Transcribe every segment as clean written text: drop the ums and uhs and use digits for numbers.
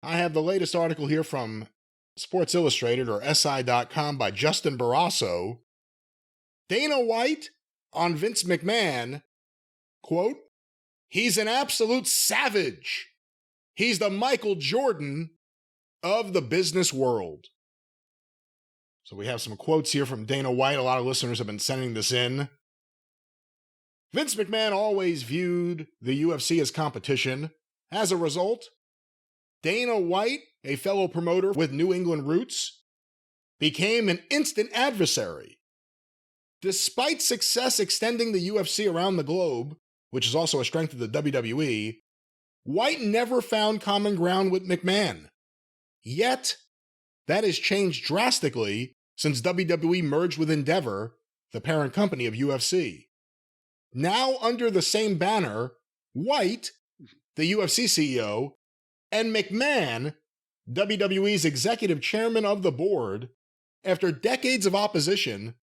I have the latest article here from Sports Illustrated, or SI.com, by Justin Barrasso. Dana White on Vince McMahon, quote, "He's an absolute savage. He's the Michael Jordan of the business world." So we have some quotes here from Dana White. A lot of listeners have been sending this in. Vince McMahon always viewed the UFC as competition. As a result, Dana White, a fellow promoter with New England roots, became an instant adversary. Despite success extending the UFC around the globe, which is also a strength of the WWE, White never found common ground with McMahon. Yet, that has changed drastically since WWE merged with Endeavor, the parent company of UFC. Now, under the same banner, White, the UFC CEO, and McMahon, WWE's executive chairman of the board, after decades of opposition,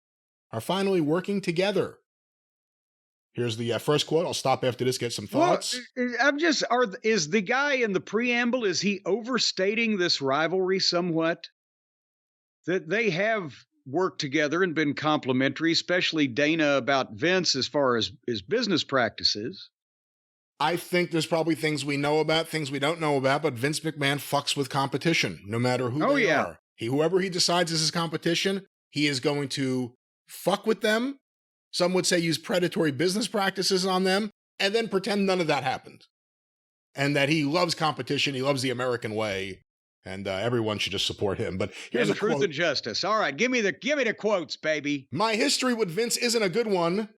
are finally working together. Here's the first quote. I'll stop after this, get some thoughts. Well, is the guy in the preamble, is he overstating this rivalry somewhat? That they have worked together and been complimentary, especially Dana about Vince as far as his business practices. I think there's probably things we know about, things we don't know about, but Vince McMahon fucks with competition, no matter who they are. Whoever he decides is his competition, he is going to fuck with them. Some would say use predatory business practices on them, and then pretend none of that happened. And that he loves competition, he loves the American way, and everyone should just support him. But here's a truth quote. And justice. All right, give me the quotes, baby. "My history with Vince isn't a good one.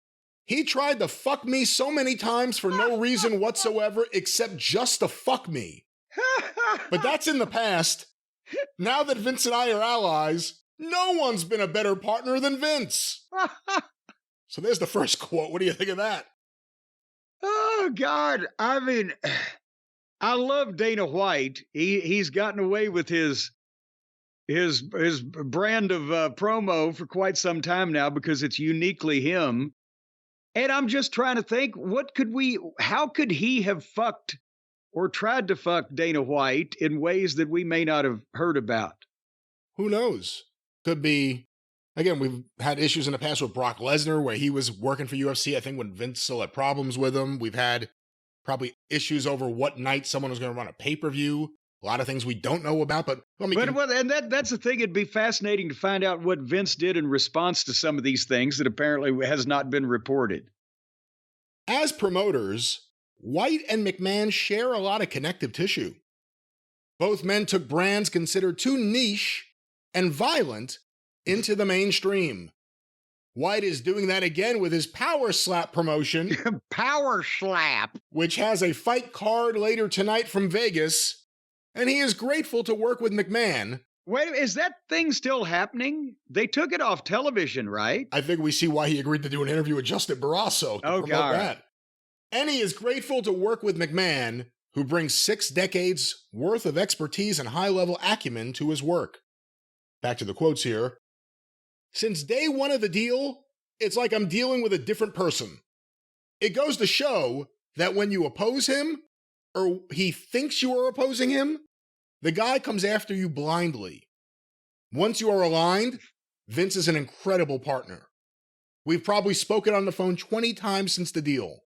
He tried to fuck me so many times for no reason whatsoever except just to fuck me. But that's in the past. Now that Vince and I are allies, no one's been a better partner than Vince." So there's the first quote. What do you think of that? Oh, God. I mean, I love Dana White. He's gotten away with his brand of promo for quite some time now because it's uniquely him. And I'm just trying to think, how could he have fucked or tried to fuck Dana White in ways that we may not have heard about? Who knows? Could be, again, we've had issues in the past with Brock Lesnar where he was working for UFC, I think when Vince still had problems with him. We've had probably issues over what night someone was going to run a pay-per-view. A lot of things we don't know about, but that's the thing. It'd be fascinating to find out what Vince did in response to some of these things that apparently has not been reported. As promoters, White and McMahon share a lot of connective tissue. Both men took brands considered too niche and violent into the mainstream. White is doing that again with his Power Slap promotion. Power Slap! Which has a fight card later tonight from Vegas. And he is grateful to work with McMahon. Wait, is that thing still happening? They took it off television, right? I think we see why he agreed to do an interview with Justin Barrasso to promote that. And he is grateful to work with McMahon, who brings 6 decades worth of expertise and high-level acumen to his work. Back to the quotes here. "Since day one of the deal, it's like I'm dealing with a different person. It goes to show that when you oppose him, or he thinks you are opposing him, the guy comes after you blindly. Once you are aligned, Vince is an incredible partner. We've probably spoken on the phone 20 times since the deal.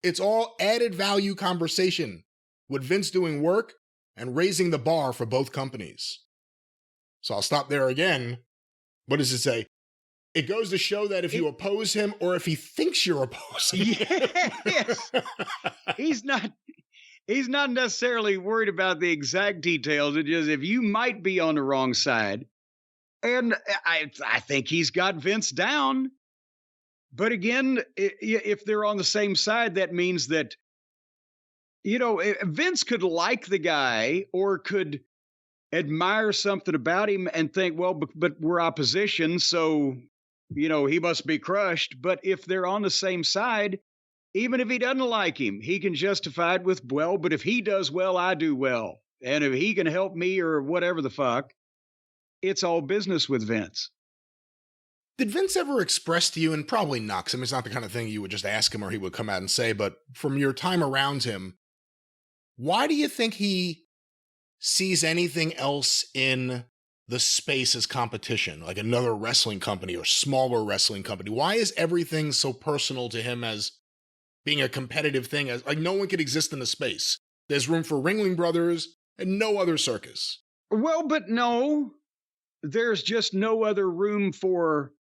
It's all added value conversation, with Vince doing work and raising the bar for both companies." So I'll stop there again. What does it say? It goes to show that if you oppose him or if he thinks you're opposing him. Yes. He's not necessarily worried about the exact details. It's just if you might be on the wrong side. And I think he's got Vince down. But again, if they're on the same side, that means that, Vince could like the guy or could admire something about him and think, well, but we're opposition, so, he must be crushed. But if they're on the same side, even if he doesn't like him, he can justify it with, well, but if he does well, I do well. And if he can help me or whatever the fuck, it's all business with Vince. Did Vince ever express to you, and probably not, 'cause it's not the kind of thing you would just ask him or he would come out and say, but from your time around him, why do you think he sees anything else in the space as competition, like another wrestling company or smaller wrestling company? Why is everything so personal to him as being a competitive thing? As like no one could exist in the space. There's room for Ringling Brothers and no other circus. Well, but no, there's just no other room for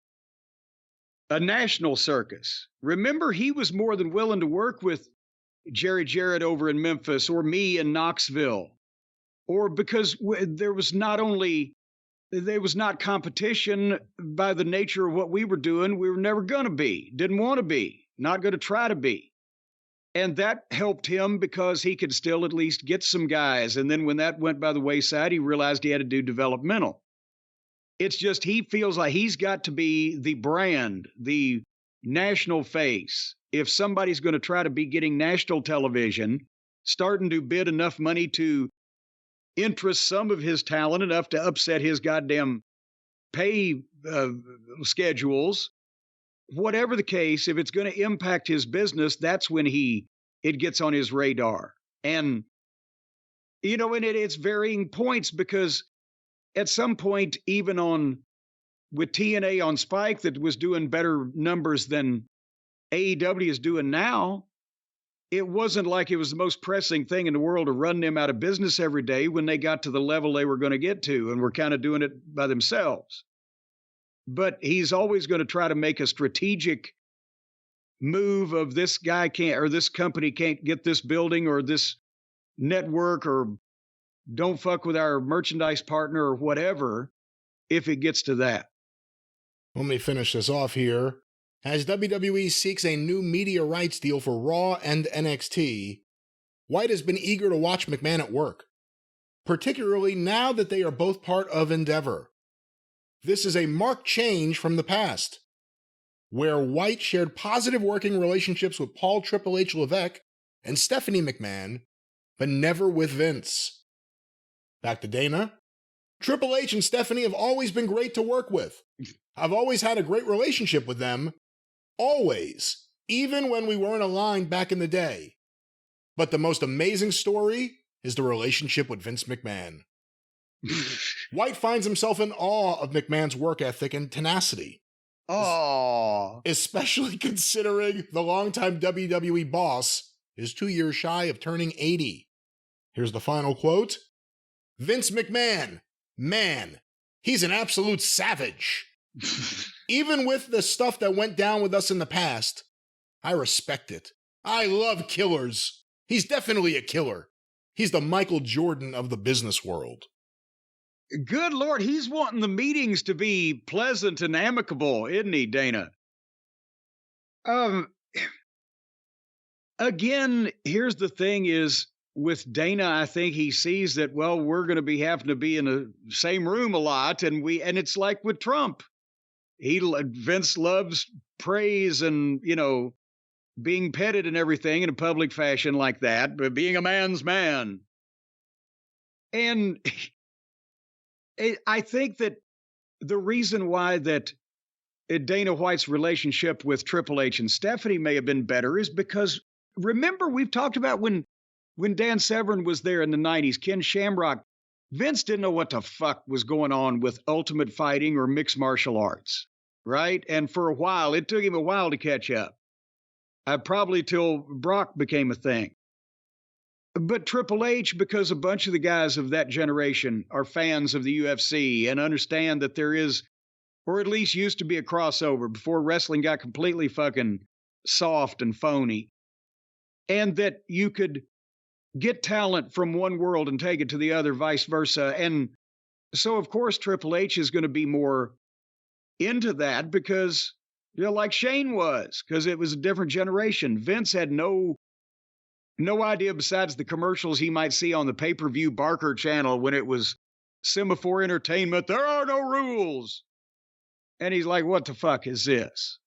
a national circus. Remember, he was more than willing to work with Jerry Jarrett over in Memphis or me in Knoxville, or because there was not competition by the nature of what we were doing. We were never going to be, didn't want to be, not going to try to be. And that helped him because he could still at least get some guys. And then when that went by the wayside, he realized he had to do developmental. It's just he feels like he's got to be the brand, the national face. If somebody's going to try to be getting national television, starting to bid enough money to interest some of his talent enough to upset his goddamn pay schedules, whatever the case, if it's going to impact his business, that's when it gets on his radar. And, and it's varying points because at some point, even with TNA on Spike that was doing better numbers than AEW is doing now, it wasn't like it was the most pressing thing in the world to run them out of business every day when they got to the level they were going to get to and were kind of doing it by themselves. But he's always going to try to make a strategic move of this guy can't, or this company can't get this building or this network, or don't fuck with our merchandise partner or whatever, if it gets to that. Let me finish this off here. As WWE seeks a new media rights deal for Raw and NXT, White has been eager to watch McMahon at work, particularly now that they are both part of Endeavor. This is a marked change from the past, where White shared positive working relationships with Paul Triple H Levesque and Stephanie McMahon, but never with Vince. Back to Dana. Triple H and Stephanie have always been great to work with. I've always had a great relationship with them. Always. Even when we weren't aligned back in the day. But the most amazing story is the relationship with Vince McMahon. White finds himself in awe of McMahon's work ethic and tenacity. Oh. Especially considering the longtime WWE boss is 2 years shy of turning 80. Here's the final quote. Vince McMahon, man, he's an absolute savage. Even with the stuff that went down with us in the past, I respect it. I love killers. He's definitely a killer. He's the Michael Jordan of the business world. Good Lord, he's wanting the meetings to be pleasant and amicable, isn't he, Dana? Again, here's the thing is, with Dana, I think he sees that, well, we're going to be having to be in the same room a lot, and it's like with Trump. Vince loves praise and, being petted and everything in a public fashion like that, but being a man's man. And I think that the reason why that Dana White's relationship with Triple H and Stephanie may have been better is because, remember, we've talked about when Dan Severn was there in the 90s, Ken Shamrock, Vince didn't know what the fuck was going on with Ultimate Fighting or mixed martial arts, right? And for a while, it took him a while to catch up. Probably till Brock became a thing. But Triple H, because a bunch of the guys of that generation are fans of the UFC and understand that there is, or at least used to be, a crossover before wrestling got completely fucking soft and phony, and that you could get talent from one world and take it to the other, vice versa. And so, of course, Triple H is going to be more into that because, like Shane was, because it was a different generation. Vince had no idea besides the commercials he might see on the pay-per-view Barker channel when it was Semaphore Entertainment. There are no rules. And he's like, what the fuck is this?